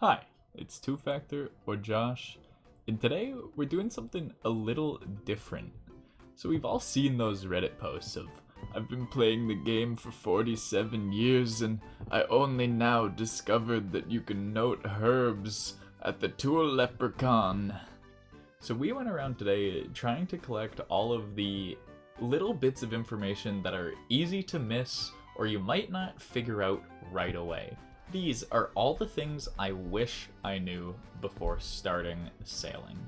Hi, it's Two Factor or Josh, and today we're doing something a little different. So we've all seen those Reddit posts of, I've been playing the game for 47 years and I only now discovered that you can note herbs at the Tool Leprechaun. So we went around today trying to collect all of the little bits of information that are easy to miss or you might not figure out right away. These are all the things I wish I knew before starting sailing.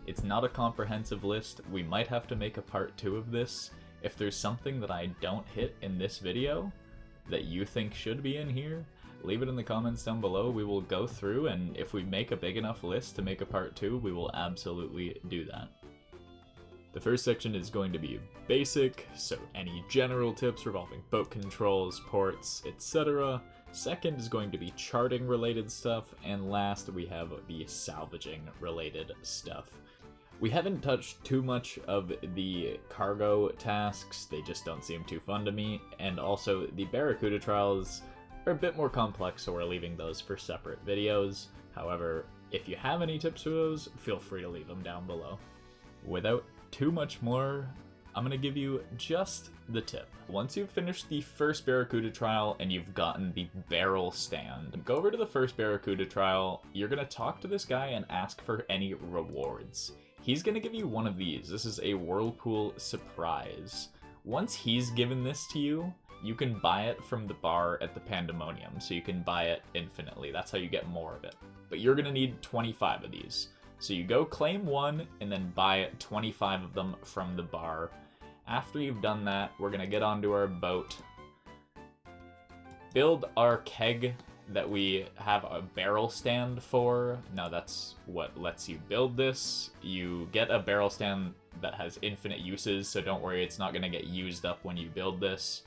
It's not a comprehensive list. We might have to make a part 2 of this. If there's something that I don't hit in this video that you think should be in here, leave it in the comments down below. We will go through, and if we make a big enough list to make a part 2, we will absolutely do that. The first section is going to be basic, so any general tips revolving boat controls, ports, etc. Second is going to be charting related stuff, and last we have the salvaging related stuff. We haven't touched too much of the cargo tasks, they just don't seem too fun to me, and also the Barracuda trials are a bit more complex, so we're leaving those for separate videos. However, if you have any tips for those, feel free to leave them down below. Without too much more, I'm going to give you just the tip. Once you've finished the first Barracuda trial and you've gotten the barrel stand, go over to the first Barracuda trial, you're going to talk to this guy and ask for any rewards. He's going to give you one of these. This is a Whirlpool Surprise. Once he's given this to you, you can buy it from the bar at the Pandemonium, so you can buy it infinitely. That's how you get more of it. But you're going to need 25 of these. So you go claim one and then buy 25 of them from the bar. After you've done that, we're going to get onto our boat, build our keg that we have a barrel stand for. Now that's what lets you build this. You get a barrel stand that has infinite uses, so don't worry, it's not going to get used up when you build this.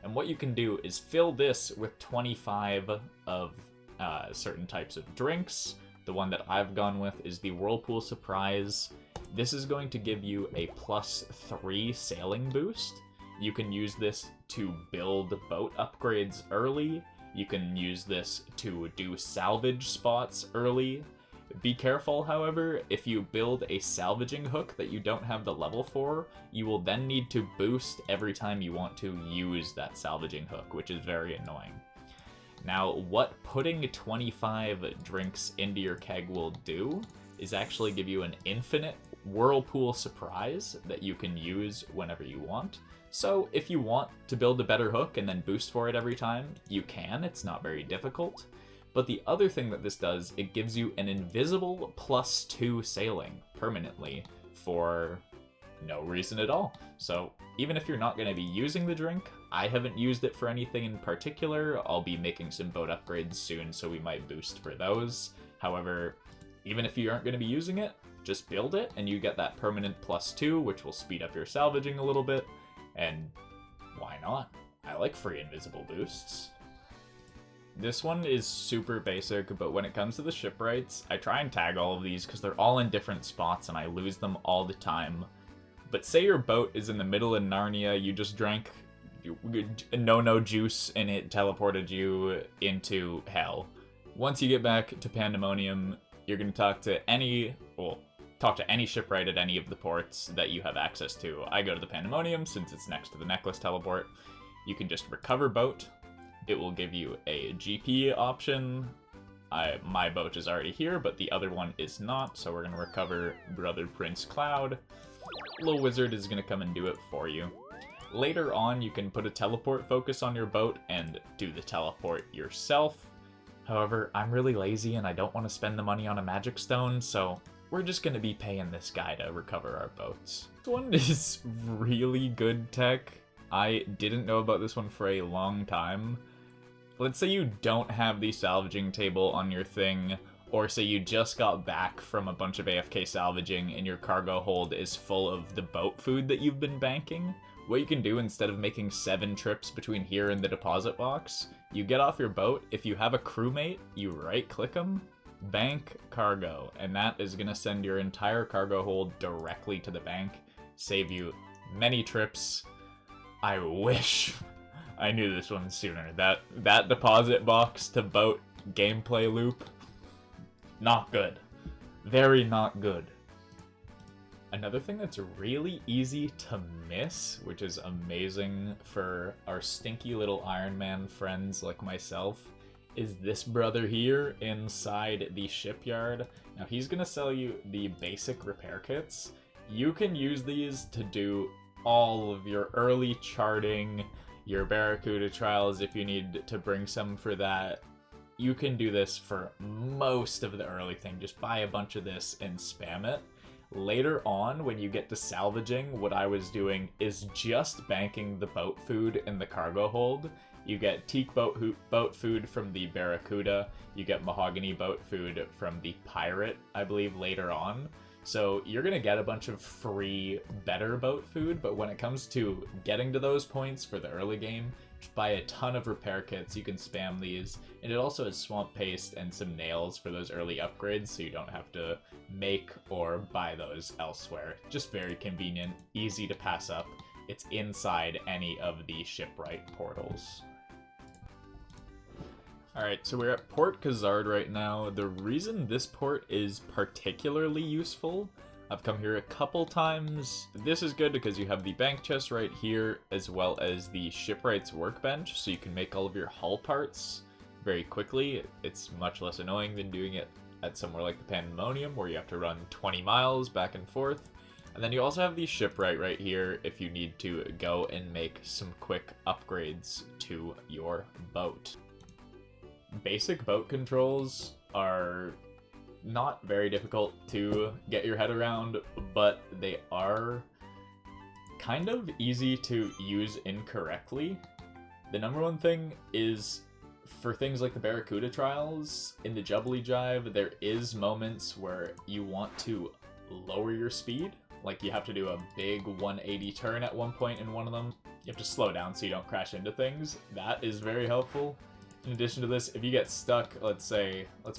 And what you can do is fill this with 25 of certain types of drinks. The one that I've gone with is the Whirlpool Surprise. This is going to give you a +3 sailing boost. You can use this to build boat upgrades early. You can use this to do salvage spots early. Be careful, however, if you build a salvaging hook that you don't have the level for, you will then need to boost every time you want to use that salvaging hook, which is very annoying. Now, what putting 25 drinks into your keg will do is actually give you an infinite Whirlpool Surprise that you can use whenever you want. So if you want to build a better hook and then boost for it every time, you can. It's not very difficult. But the other thing that this does, it gives you an invisible +2 sailing permanently for no reason at all. So even if you're not going to be using the drink, I haven't used it for anything in particular. I'll be making some boat upgrades soon, so we might boost for those. However, even if you aren't going to be using it, just build it and you get that permanent +2, which will speed up your salvaging a little bit. And why not? I like free invisible boosts. This one is super basic, but when it comes to the shipwrights, I try and tag all of these because they're all in different spots and I lose them all the time. But say your boat is in the middle of Narnia, you just drank no juice and it teleported you into hell. Once you get back to Pandemonium, you're going to talk to any shipwright at any of the ports that you have access to. I go to the Pandemonium since it's next to the necklace teleport. You can just recover boat. It will give you a GP option. My boat is already here, but the other one is not, so we're going to recover Brother Prince Cloud. Little Wizard is going to come and do it for you. Later on, you can put a teleport focus on your boat and do the teleport yourself. However, I'm really lazy and I don't want to spend the money on a magic stone, so we're just going to be paying this guy to recover our boats. This one is really good tech. I didn't know about this one for a long time. Let's say you don't have the salvaging table on your thing, or say you just got back from a bunch of AFK salvaging and your cargo hold is full of the boat food that you've been banking. What you can do, instead of making 7 trips between here and the deposit box, you get off your boat. If you have a crewmate, you right-click them, bank cargo, and that is going to send your entire cargo hold directly to the bank, save you many trips. I wish I knew this one sooner. That deposit box to boat gameplay loop Not good. Very not good. Another thing that's really easy to miss, which is amazing for our stinky little Iron Man friends like myself, is this brother here inside the shipyard. Now he's gonna sell you the basic repair kits. You can use these to do all of your early charting, your Barracuda trials if you need to bring some for that. You can do this for most of the early thing. Just buy a bunch of this and spam it. Later on, when you get to salvaging, what I was doing is just banking the boat food in the cargo hold. You get teak boat food from the Barracuda. You get mahogany boat food from the Pirate, I believe, later on. So you're going to get a bunch of free, better boat food, but when it comes to getting to those points for the early game, just buy a ton of repair kits. You can spam these, and it also has swamp paste and some nails for those early upgrades, so you don't have to make or buy those elsewhere. Just very convenient, easy to pass up. It's inside any of the shipwright portals. Alright, so we're at Port Khazard right now. The reason this port is particularly useful, I've come here a couple times. This is good because you have the bank chest right here, as well as the Shipwrights workbench, so you can make all of your hull parts very quickly. It's much less annoying than doing it at somewhere like the Pandemonium, where you have to run 20 miles back and forth. And then you also have the shipwright right here if you need to go and make some quick upgrades to your boat. Basic boat controls are not very difficult to get your head around, but they are kind of easy to use incorrectly. The number one thing is, for things like the Barracuda trials, in the Jubbly Jive, there is moments where you want to lower your speed. Like, you have to do a big 180 turn at one point in one of them. You have to slow down so you don't crash into things. That is very helpful. In addition to this, if you get stuck, let's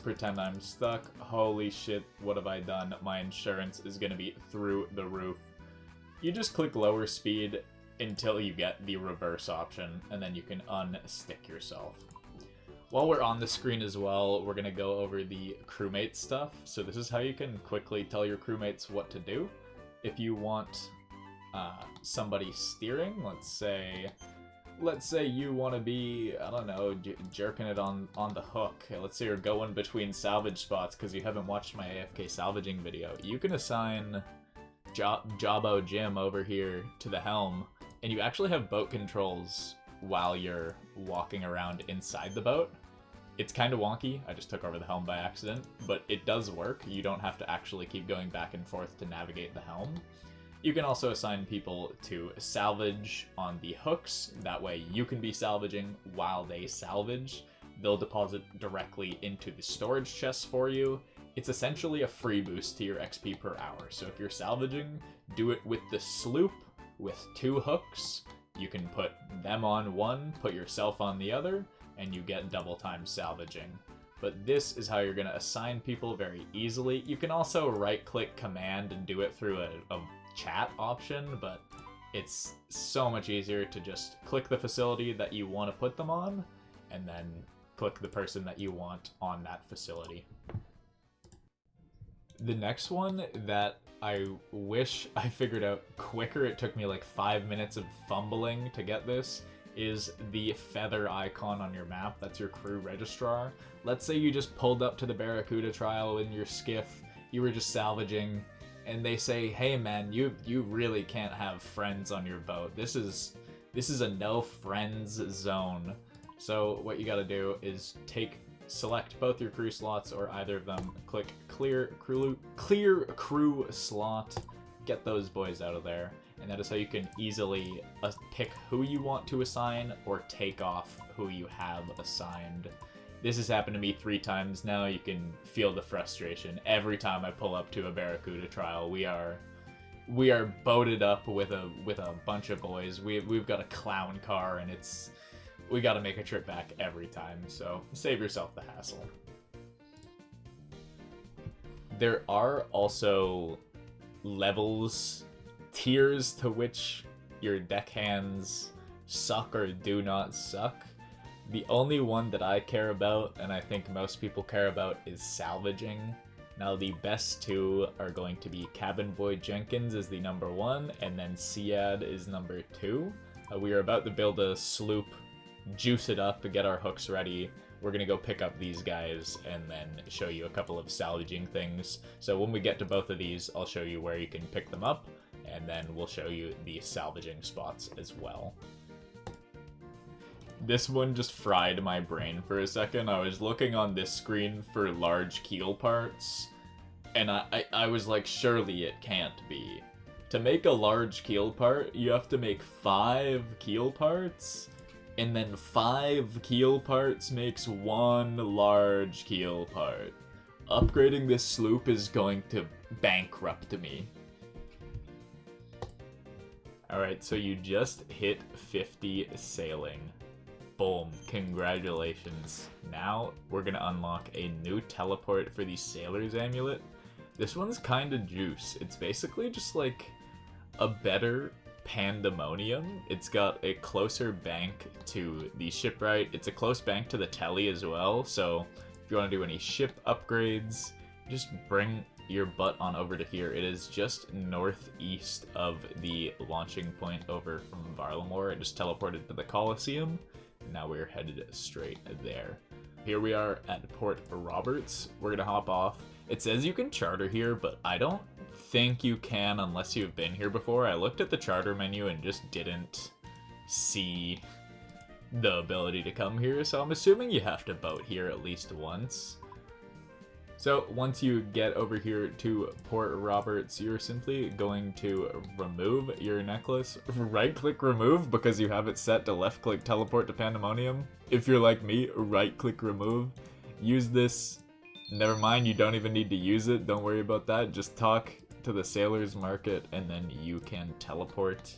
pretend I'm stuck. Holy shit, what have I done? My insurance is going to be through the roof. You just click lower speed until you get the reverse option, and then you can unstick yourself. While we're on the screen as well, we're going to go over the crewmate stuff. So this is how you can quickly tell your crewmates what to do. If you want somebody steering, let's say you want to be, I don't know, jerking it on the hook. Let's say you're going between salvage spots because you haven't watched my AFK salvaging video. You can assign Jabbo Jim over here to the helm, and you actually have boat controls while you're walking around inside the boat. It's kind of wonky. I just took over the helm by accident, but it does work. You don't have to actually keep going back and forth to navigate the helm. You can also assign people to salvage on the hooks. That way you can be salvaging while they salvage. They'll deposit directly into the storage chests for you. It's essentially a free boost to your XP per hour. So if you're salvaging, do it with the Sloop with 2 hooks. You can put them on one, put yourself on the other, and you get double time salvaging. But this is how you're going to assign people very easily. You can also right-click command and do it through a chat option, but it's so much easier to just click the facility that you want to put them on, and then click the person that you want on that facility. The next one that I wish I figured out quicker, it took me like 5 minutes of fumbling to get this, is the feather icon on your map. That's your crew registrar. Let's say you just pulled up to the Barracuda trial in your skiff, you were just salvaging, and they say, hey man, you really can't have friends on your boat. This is a no friends zone. So what you gotta do is select both your crew slots or either of them, click clear crew slot, get those boys out of there, and that is how you can easily pick who you want to assign or take off who you have assigned. This has happened to me 3 times now. You can feel the frustration every time I pull up to a Barracuda trial. We are boated up with a bunch of boys. We've got a clown car, and we got to make a trip back every time. So save yourself the hassle. There are also levels, tiers to which your deckhands suck or do not suck. The only one that I care about, and I think most people care about, is salvaging. Now the best two are going to be Cabin Boy Jenkins is the number 1, and then Siad is number 2. We are about to build a sloop, juice it up, get our hooks ready. We're gonna go pick up these guys and then show you a couple of salvaging things. So when we get to both of these, I'll show you where you can pick them up, and then we'll show you the salvaging spots as well. This one just fried my brain for a second. I was looking on this screen for large keel parts, and I was like, surely it can't be. To make a large keel part, you have to make 5 keel parts, and then 5 keel parts makes 1 large keel part. Upgrading this sloop is going to bankrupt me. Alright, so you just hit 50 sailing. Boom, congratulations. Now, we're gonna unlock a new teleport for the Sailor's Amulet. This one's kinda juice. It's basically just like a better Pandemonium. It's got a closer bank to the shipwright. It's a close bank to the telly as well, so if you want to do any ship upgrades, just bring your butt on over to here. It is just northeast of the launching point over from Varlamore. It just teleported to the Coliseum. Now we're headed straight there. Here we are at Port Roberts. We're gonna hop off. It says you can charter here, but I don't think you can unless you've been here before. I looked at the charter menu and just didn't see the ability to come here, so I'm assuming you have to boat here at least once. So once you get over here to Port Roberts, you're simply going to remove your necklace. Right-click remove because you have it set to left-click teleport to Pandemonium. If you're like me, right-click remove. Use this. Never mind, you don't even need to use it. Don't worry about that. Just talk to the Sailor's Market and then you can teleport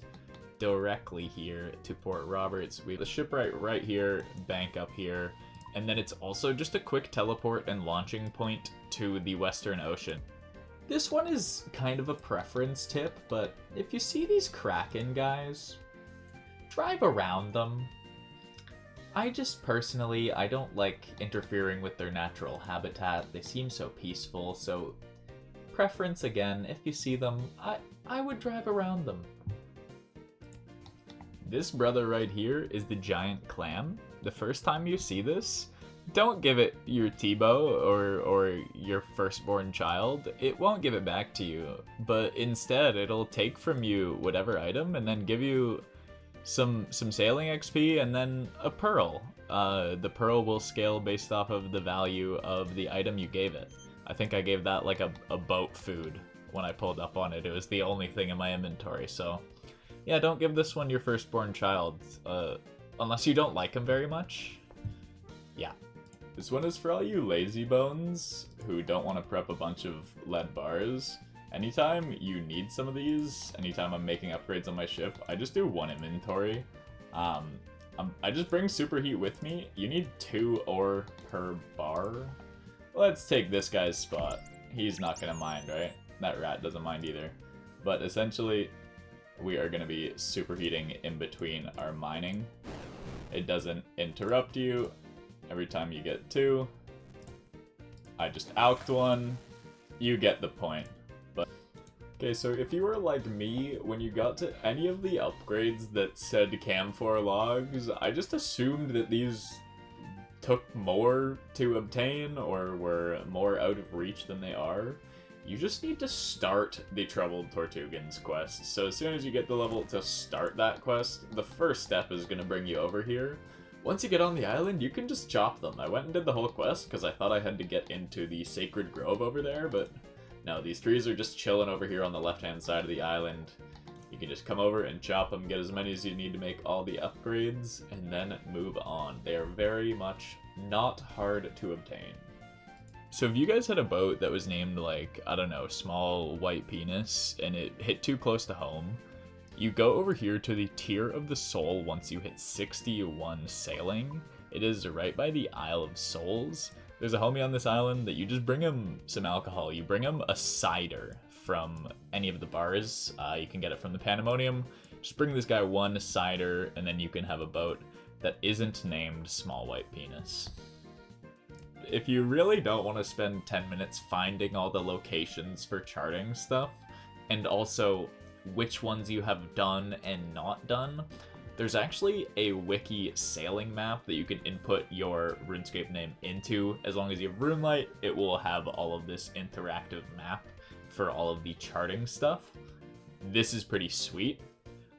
directly here to Port Roberts. We have the shipwright right here, bank up here. And then it's also just a quick teleport and launching point to the Western Ocean. This one is kind of a preference tip, but if you see these Kraken guys, drive around them. I just personally, I don't like interfering with their natural habitat. They seem so peaceful, so preference again, if you see them, I would drive around them. This brother right here is the giant clam. The first time you see this, don't give it your T-bow or your firstborn child. It won't give it back to you, but instead it'll take from you whatever item and then give you some sailing XP and then a pearl. The pearl will scale based off of the value of the item you gave it. I think I gave that like a boat food when I pulled up on it. It was the only thing in my inventory, so yeah, don't give this one your firstborn child. Unless you don't like them very much. Yeah. This one is for all you lazy bones who don't want to prep a bunch of lead bars. Anytime you need some of these, anytime I'm making upgrades on my ship, I just do 1 inventory. I just bring Superheat with me. You need 2 ore per bar. Let's take this guy's spot. He's not gonna mind, right? That rat doesn't mind either. But essentially, we are gonna be superheating in between our mining. It doesn't interrupt you. Every time you get 2, I just alked 1. You get the point. But okay, so if you were like me, when you got to any of the upgrades that said Camphor Logs, I just assumed that these took more to obtain or were more out of reach than they are. You just need to start the Troubled Tortugans quest. So as soon as you get the level to start that quest, the first step is going to bring you over here. Once you get on the island, you can just chop them. I went and did the whole quest because I thought I had to get into the Sacred Grove over there, but no, these trees are just chilling over here on the left-hand side of the island. You can just come over and chop them, get as many as you need to make all the upgrades, and then move on. They are very much not hard to obtain. So if you guys had a boat that was named like, I don't know, Small White Penis, and it hit too close to home, you go over here to the Tier of the Soul once you hit 61 sailing. It is right by the Isle of Souls. There's a homie on this island that you just bring him some alcohol. You bring him a cider from any of the bars. You can get it from the Pandemonium. Just bring this guy 1 cider, and then you can have a boat. that isn't named Small White Penis. If you really don't want to spend 10 minutes finding all the locations for charting stuff, and also which ones you have done and not done, there's actually a Wiki sailing map that you can input your RuneScape name into. As long as you have RuneLite, it will have all of this interactive map for all of the charting stuff. This is pretty sweet.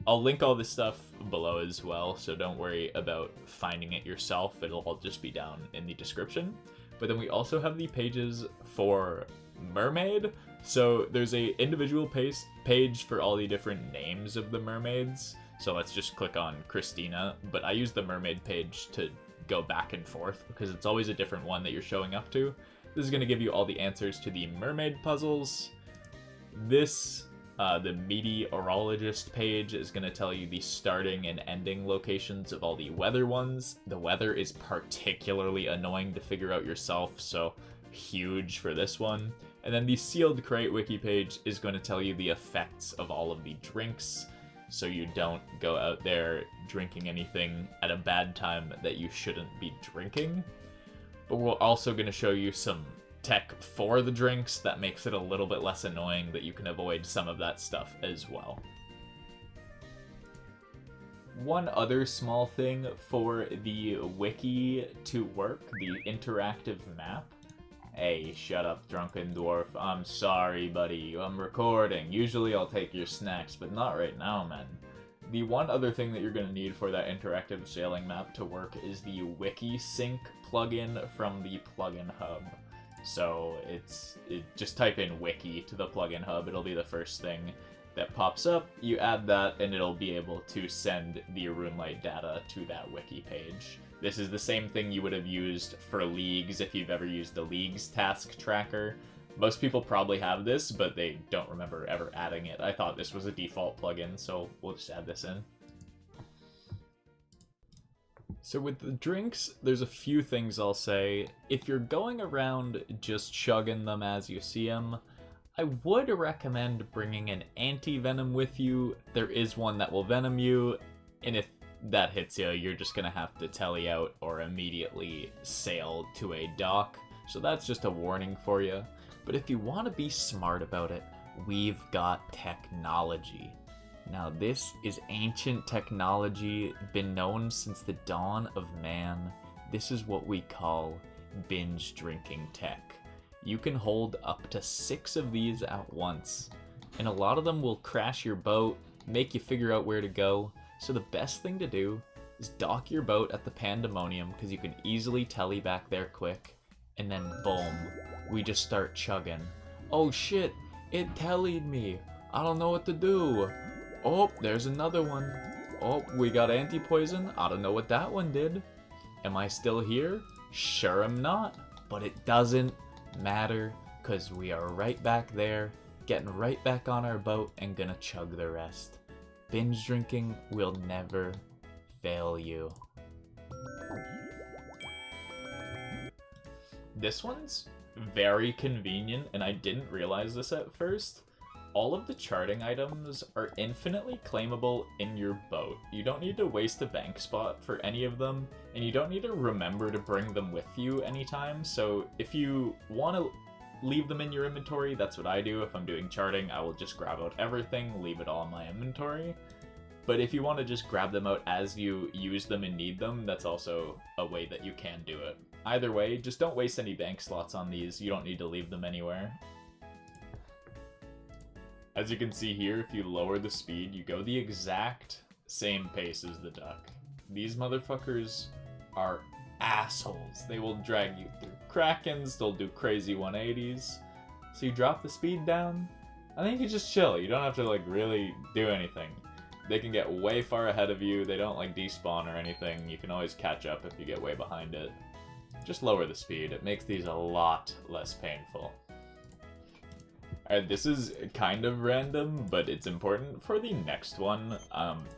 I'll link all this stuff below as well, so don't worry about finding it yourself. It'll all just be down in the description. But then we also have the pages for Mermaid. So there's a individual page for all the different names of the mermaids. So let's just click on Christina, but I use the mermaid page to go back and forth because it's always a different one that you're showing up to. This is going to give you all the answers to the mermaid puzzles. This, the meteorologist page, is going to tell you the starting and ending locations of all the weather ones. The weather is particularly annoying to figure out yourself, so huge for this one. And then the sealed crate wiki page is going to tell you the effects of all of the drinks, so you don't go out there drinking anything at a bad time that you shouldn't be drinking. But we're also going to show you some tech for the drinks that makes it a little bit less annoying, that you can avoid some of that stuff as well. One other small thing for the wiki to work, the interactive map. Hey, shut up, drunken dwarf. I'm sorry, buddy. I'm recording. Usually I'll take your snacks, but not right now, man. The one other thing that you're going to need for that interactive sailing map to work is the Wiki Sync plugin from the plugin hub. So just type in Wiki to the plugin hub. It'll be the first thing that pops up. You add that, and it'll be able to send the RuneLite data to that wiki page. This is the same thing you would have used for leagues if you've ever used the leagues task tracker. Most people probably have this, but they don't remember ever adding it. I thought this was a default plugin, so we'll just add this in. So with the drinks, there's a few things I'll say. If you're going around just chugging them as you see them, I would recommend bringing an anti-venom with you. There is one that will venom you, and if that hits you, you're just gonna have to telly out or immediately sail to a dock. So that's just a warning for you. But if you want to be smart about it, we've got technology. Now this is ancient technology, been known since the dawn of man. This is what we call binge drinking tech. You can hold up to 6 of these at once, and a lot of them will crash your boat, make you figure out where to go. So the best thing to do is dock your boat at the Pandemonium, because you can easily telly back there quick, and then boom, we just start chugging. Oh shit, it tellied me. I don't know what to do. Oh, there's another one. Oh, we got anti-poison. I don't know what that one did. Am I still here? Sure I'm not, but it doesn't matter, because we are right back there, getting right back on our boat and gonna chug the rest. Binge drinking will never fail you. This one's very convenient, and I didn't realize this at first. All of the charting items are infinitely claimable in your boat. You don't need to waste a bank spot for any of them, and you don't need to remember to bring them with you anytime. So if you want to leave them in your inventory, that's what I do. If I'm doing charting, I will just grab out everything, leave it all in my inventory. But if you want to just grab them out as you use them and need them, that's also a way that you can do it. Either way, just don't waste any bank slots on these. You don't need to leave them anywhere. As you can see here, if you lower the speed, you go the exact same pace as the duck. These motherfuckers are assholes. They will drag you through krakens, they'll do crazy 180s. So you drop the speed down, I think you just chill. You don't have to like really do anything. They can get way far ahead of you, they don't like despawn or anything. You can always catch up if you get way behind it. Just lower the speed, it makes these a lot less painful. Alright, this is kind of random, but it's important for the next one.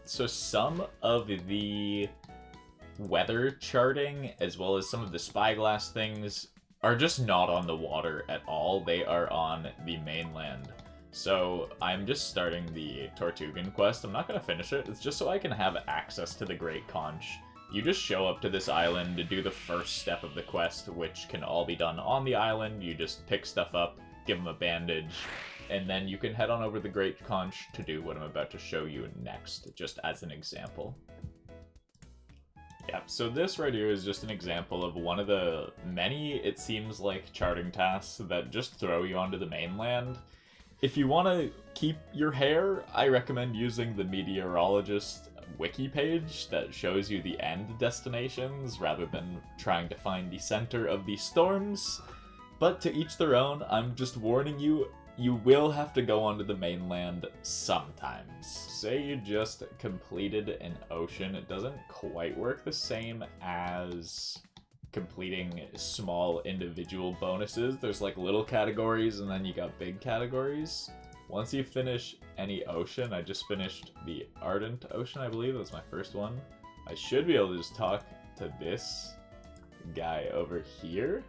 So some of the weather charting, as well as some of the spyglass things, are just not on the water at all. They are on the mainland. So I'm just starting the Tortugan quest. I'm not going to finish it. It's just so I can have access to the Great Conch you just show up to this island to do the first step of the quest, which can all be done on the island. You just pick stuff up, give them a bandage, and then you can head on over the Great Conch to do what I'm about to show you next, just as an example. Yep, so this right here is just an example of one of the many, it seems like, charting tasks that just throw you onto the mainland. If you want to keep your hair, I recommend using the meteorologist wiki page that shows you the end destinations rather than trying to find the center of the storms. But to each their own, I'm just warning you, you will have to go onto the mainland sometimes. Say you just completed an ocean, it doesn't quite work the same as completing small individual bonuses. There's like little categories and then you got big categories. Once you finish any ocean, I just finished the Ardent Ocean, I believe. That was my first one. I should be able to just talk to this guy over here.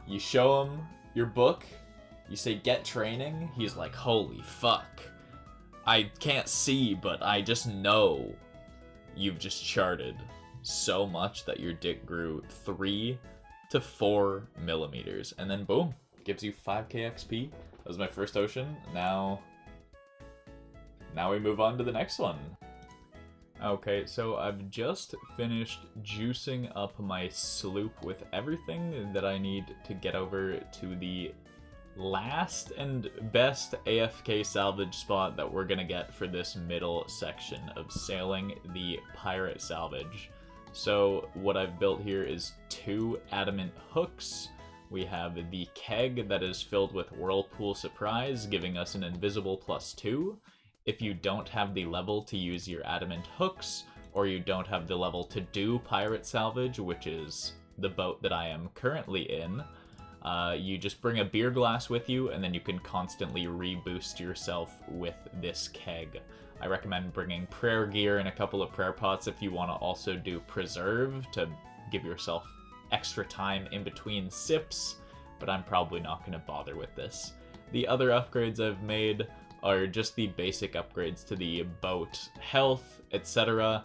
You show him your book. You say, get training. He's like, holy fuck. I can't see, but I just know you've just charted so much that your dick grew 3 to 4 millimeters. And then boom, gives you 5k XP. That was my first ocean. Now we move on to the next one. Okay, so I've just finished juicing up my sloop with everything that I need to get over to the last and best AFK salvage spot that we're gonna get for this middle section of sailing, the Pirate Salvage. So what I've built here is 2 adamant hooks. We have the keg that is filled with Whirlpool Surprise, giving us an invisible +2. If you don't have the level to use your adamant hooks, or you don't have the level to do Pirate Salvage, which is the boat that I am currently in, you just bring a beer glass with you, and then you can constantly reboost yourself with this keg. I recommend bringing prayer gear and a couple of prayer pots if you want to also do Preserve to give yourself extra time in between sips, but I'm probably not going to bother with this. The other upgrades I've made are just the basic upgrades to the boat, health, etc.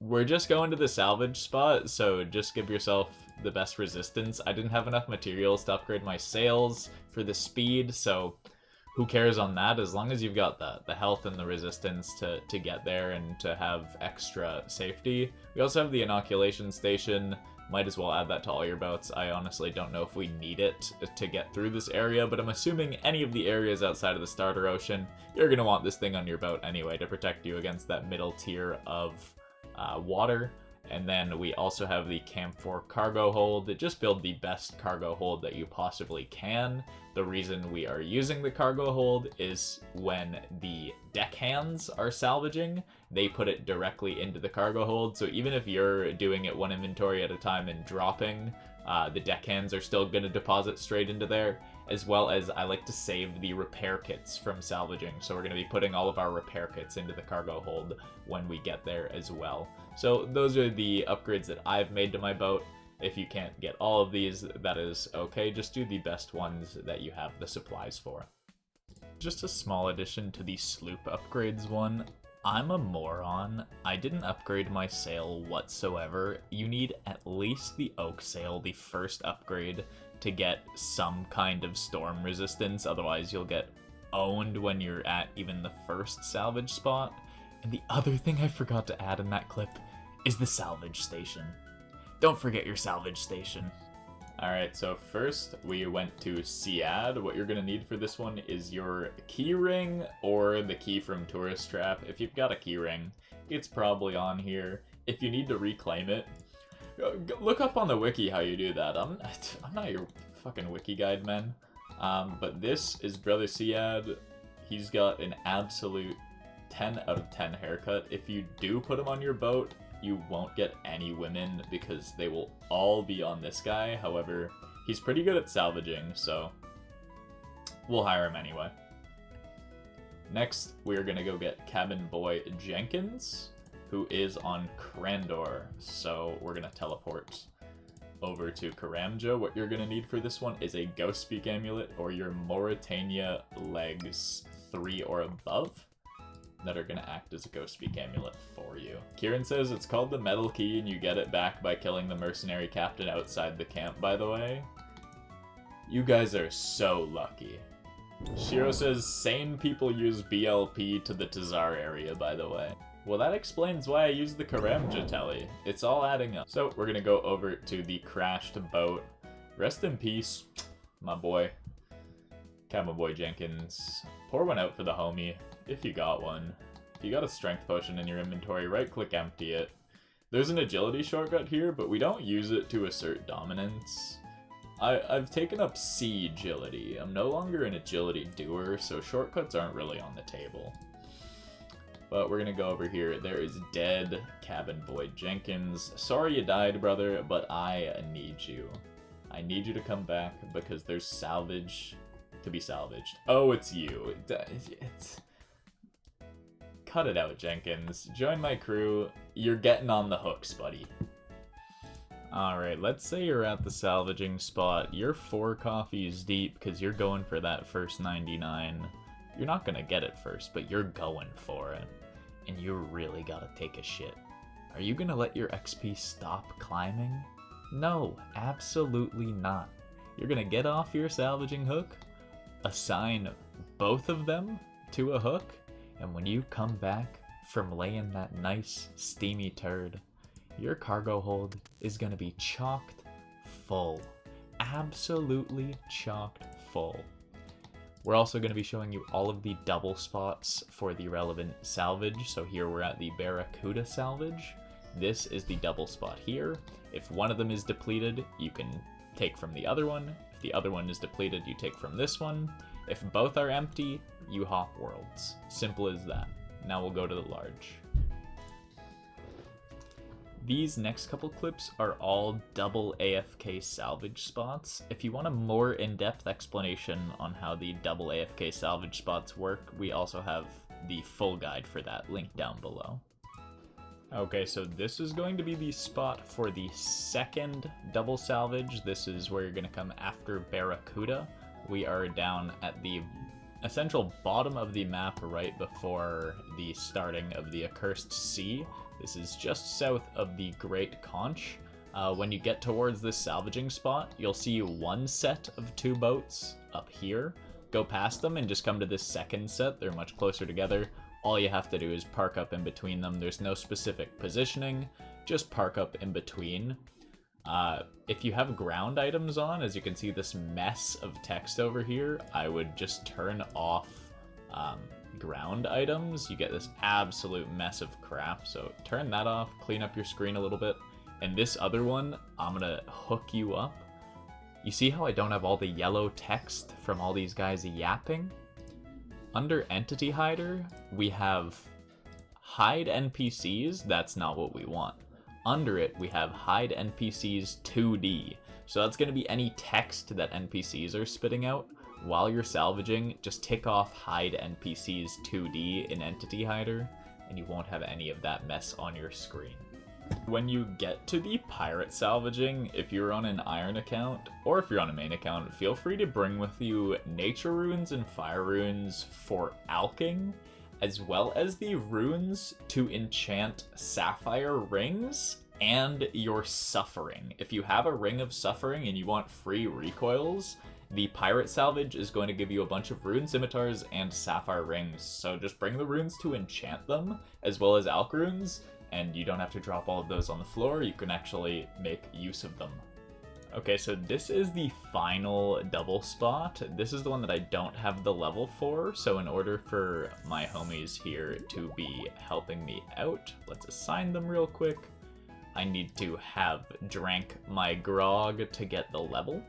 We're just going to the salvage spot, so just give yourself the best resistance. I didn't have enough materials to upgrade my sails for the speed, so who cares on that, as long as you've got the health and the resistance to get there and to have extra safety. We also have the inoculation station. Might as well add that to all your boats. I honestly don't know if we need it to get through this area, but I'm assuming any of the areas outside of the starter ocean, you're going to want this thing on your boat anyway to protect you against that middle tier of water. And then we also have the Camphor cargo hold. Just build the best cargo hold that you possibly can. The reason we are using the cargo hold is when the deckhands are salvaging, they put it directly into the cargo hold. So even if you're doing it one inventory at a time and dropping, the deckhands are still going to deposit straight into there, as well as I like to save the repair kits from salvaging. So we're going to be putting all of our repair kits into the cargo hold when we get there as well. So those are the upgrades that I've made to my boat. If you can't get all of these, that is okay. Just do the best ones that you have the supplies for. Just a small addition to the sloop upgrades one. I'm a moron. I didn't upgrade my sail whatsoever. You need at least the oak sail, the first upgrade, to get some kind of storm resistance. Otherwise, you'll get owned when you're at even the first salvage spot. And the other thing I forgot to add in that clip is the salvage station. Don't forget your salvage station. Alright, so first we went to Siad. What you're going to need for this one is your key ring or the key from Tourist Trap. If you've got a key ring, it's probably on here. If you need to reclaim it, look up on the wiki how you do that. I'm not your fucking wiki guide, man. But this is Brother Siad. He's got an absolute 10 out of 10 haircut. If you do put him on your boat, you won't get any women because they will all be on this guy. However, he's pretty good at salvaging, so we'll hire him anyway. Next, we're gonna go get Cabin Boy Jenkins, who is on Crandor. So we're gonna teleport over to Karamja. What you're gonna need for this one is a Ghost Speak Amulet or your Mauritania Legs 3 or above. that are going to act as a ghost speak amulet for you. Kieran says it's called the metal key and you get it back by killing the mercenary captain outside the camp, by the way. You guys are so lucky. Shiro says sane people use BLP to the Tazar area, by the way. Well, that explains why I use the Karamja telly. It's all adding up. So we're gonna go over to the crashed boat. Rest in peace, my boy. Cowboy Jenkins. Pour one out for the homie, if you got one. If you got a strength potion in your inventory, right-click empty it. There's an agility shortcut here, but we don't use it to assert dominance. I've taken up C agility. I'm no longer an agility doer, so shortcuts aren't really on the table. But we're gonna go over here. There is dead Cabin Boy Jenkins. Sorry you died, brother, but I need you. I need you to come back because there's salvage to be salvaged. Oh, it's you. It's... Cut it out, Jenkins. Join my crew. You're getting on the hooks, buddy. Alright, let's say you're at the salvaging spot. You're 4 coffees deep because you're going for that first 99. You're not gonna get it first, but you're going for it. And you really gotta take a shit. Are you gonna let your XP stop climbing? No, absolutely not. You're gonna get off your salvaging hook, assign both of them to a hook, and when you come back from laying that nice steamy turd, your cargo hold is gonna be chocked full. Absolutely chocked full. We're also going to be showing you all of the double spots for the relevant salvage. So here we're at the Barracuda salvage. This is the double spot here. If one of them is depleted, you can take from the other one. If the other one is depleted, you take from this one. If both are empty, you hop worlds. Simple as that. Now we'll go to the large. These next couple clips are all double AFK salvage spots. If you want a more in-depth explanation on how the double AFK salvage spots work, we also have the full guide for that linked down below. Okay, so this is going to be the spot for the second double salvage. This is where you're going to come after Barracuda. We are down at the essential bottom of the map right before the starting of the Accursed Sea. This is just south of the Great Conch. When you get towards this salvaging spot, you'll see one set of 2 boats up here. Go past them and just come to this second set. They're much closer together. All you have to do is park up in between them. There's no specific positioning, just park up in between. If you have ground items on, as you can see this mess of text over here, I would just turn off ground items. You get this absolute mess of crap, so turn that off, clean up your screen a little bit. And this other one, I'm gonna hook you up. You see how I don't have all the yellow text from all these guys yapping? Under Entity Hider, we have Hide NPCs. That's not what we want. Under it, we have Hide NPCs 2D. So that's going to be any text that NPCs are spitting out. While you're salvaging, just tick off Hide NPCs 2D in Entity Hider, and you won't have any of that mess on your screen. When you get to the pirate salvaging, if you're on an iron account, or if you're on a main account, feel free to bring with you nature runes and fire runes for alking, as well as the runes to enchant sapphire rings and your suffering. If you have a ring of suffering and you want free recoils, the pirate salvage is going to give you a bunch of rune scimitars and sapphire rings. So just bring the runes to enchant them, as well as alk runes, and you don't have to drop all of those on the floor. You can actually make use of them. Okay, so this is the final double spot. This is the one that I don't have the level for, so in order for my homies here to be helping me out, let's assign them real quick. I need to have drank my grog to get the level.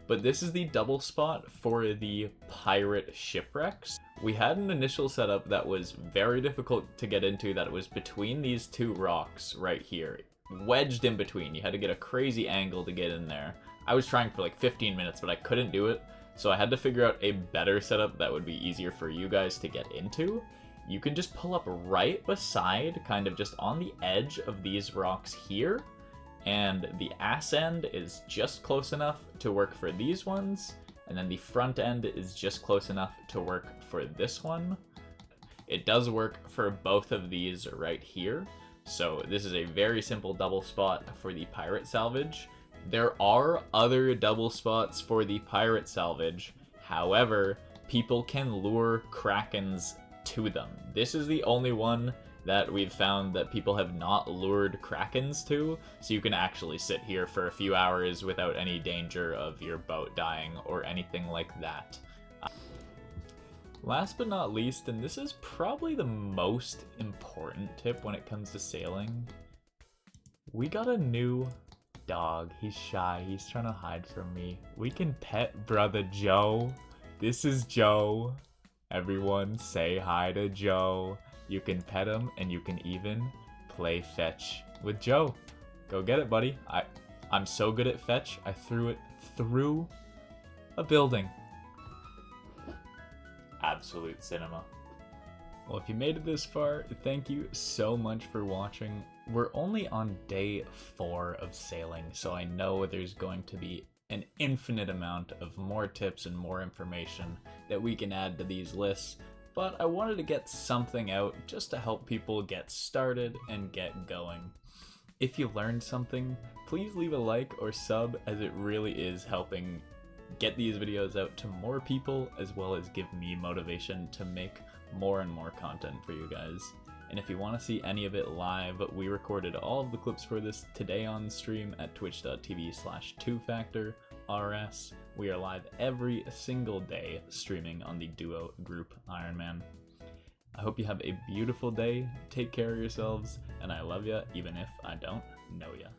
But this is the double spot for the pirate shipwrecks. We had an initial setup that was very difficult to get into, that it was between these 2 rocks right here. Wedged in between. You had to get a crazy angle to get in there. I was trying for like 15 minutes, but I couldn't do it. So I had to figure out a better setup that would be easier for you guys to get into. You can just pull up right beside, kind of just on the edge of these rocks here. And the ass end is just close enough to work for these ones. And then the front end is just close enough to work for this one. It does work for both of these right here. So this is a very simple double spot for the pirate salvage. There are other double spots for the pirate salvage. However, people can lure krakens to them. This is the only one that we've found that people have not lured krakens to, so you can actually sit here for a few hours without any danger of your boat dying or anything like that. Last but not least, and this is probably the most important tip when it comes to sailing, we got a new dog. He's shy, he's trying to hide from me. We can pet brother Joe. This is Joe. Everyone say hi to Joe. You can pet him and you can even play fetch with Joe. Go get it, buddy. I'm so good at fetch, I threw it through a building. Absolute cinema. Well, if you made it this far, thank you so much for watching. We're only on day 4 of sailing, so I know there's going to be an infinite amount of more tips and more information that we can add to these lists, but I wanted to get something out just to help people get started and get going. If you learned something, please leave a like or sub, as it really is helping get these videos out to more people, as well as give me motivation to make more and more content for you guys. And if you want to see any of it live, we recorded all of the clips for this today on stream at twitch.tv/2FactorRS. We are live every single day streaming on the duo group Ironman. I hope you have a beautiful day, take care of yourselves, and I love ya even if I don't know ya.